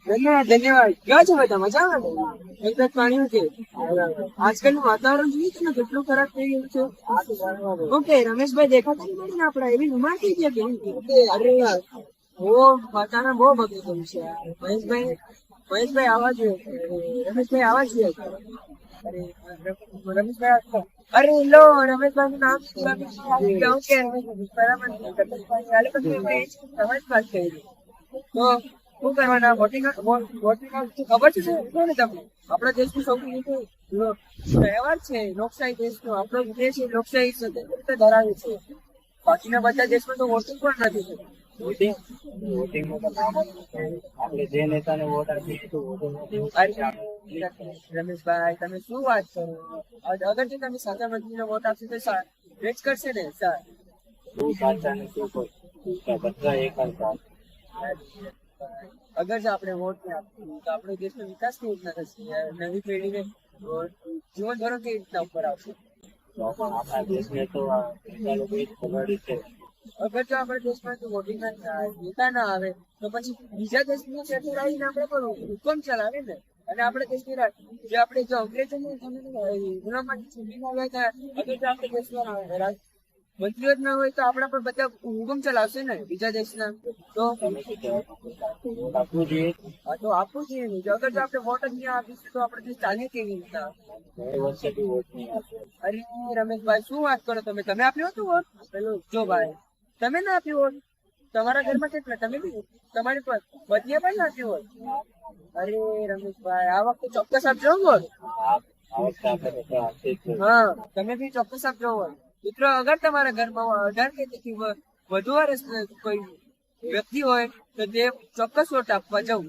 ધન્યવાદ ધન્યવાદ. કેવા છો બધા? મજામાં? એકદમ પાણી છે. આજકાલનું વાતાવરણ જોઈએ છે ને કેટલું ખરાબ થઈ ગયું છે. ઓકે રમેશભાઈ દેખાતા નથી ને આપડા એવી ઉંમર થઈ ગયા અરે બહુ વાતાવરણ બહુ બગડી ગયું છે. મહેશભાઈ આવા જોઈએ. રમેશભાઈ આવા છીએ. અરે રમેશભાઈ અરે લો રમેશભાઈ નું નામ બરાબર વાત કરી. તો શું કરવાના વોટિંગ ખબર છે ને તમને? આપણા દેશનું સૌથી મોટું તહેવાર છે લોકશાહી દેશનો. આપણો દેશ લોકશાહી રીતે ધરાવે છે. બાકીના બધા દેશમાં તો વોટિંગ પણ નથી થતું. આપણે જે નેતાને વોટ આપીએ રમેશભાઈ તમે શું વાત કરો? અગર જો તમે સાચા મંત્રીને વોટ આપશો તો વેચ કરશે ને સર? શું સાચા ને શું ખોટું બધા એક અગર જો આપણે વોટ ને આપીએ તો આપણો દેશનો વિકાસ કેવી રીતના થશે? નવી પેઢીને જીવન ધોરણ કેવી રીતના ઉપર આવશે? આપણા દેશને તો ખબર છે. અગર જો આપણા દેશમાં વોટિંગ નેતા ના આવે તો પછી બીજા દેશની સરકાર આવીને આપણે પણ હુકમ ચલાવે ને. અને આપણે દેશની જે આપણે જો અંગ્રેજોની ગુલામમાં ચૂંટણીમાં આવ્યા હતા, અગર જો આપણે દેશમાં મંત્રીઓ જ ના હોય તો આપણા પર બધા હુકમ ચલાવશે ને બીજા દેશના. તો આપવું જોઈએ. હા તો આપવું જોઈએ ને. અગર જો આપણે વોટ જ નહીં આપીશું તો આપણે દેશ ચાલે કેવી રીતના? વર્ષેથી વોટ નહીં આપે. અરે રમેશભાઈ શું વાત કરો તમે? તમે આપ્યો હતો વોટ? પેલો જો ભાઈ તમે ના આપ્યો વોટ? તમારા ઘરમાં કેટલા? તમે બી તમારી પર બદલીએ પણ ના આપ્યો વોટ? અરે રમેશભાઈ આ વખતે ચોક્કસ આપજો વોટ. હા તમે બી ચોક્કસ આપજો વોટ. મિત્રો અગર તમારા ઘરમાં 18 કે તેથી વધુ વર્ષ કોઈ વ્યક્તિ હોય તો તે ચોક્કસ વોટ આપવા જવું.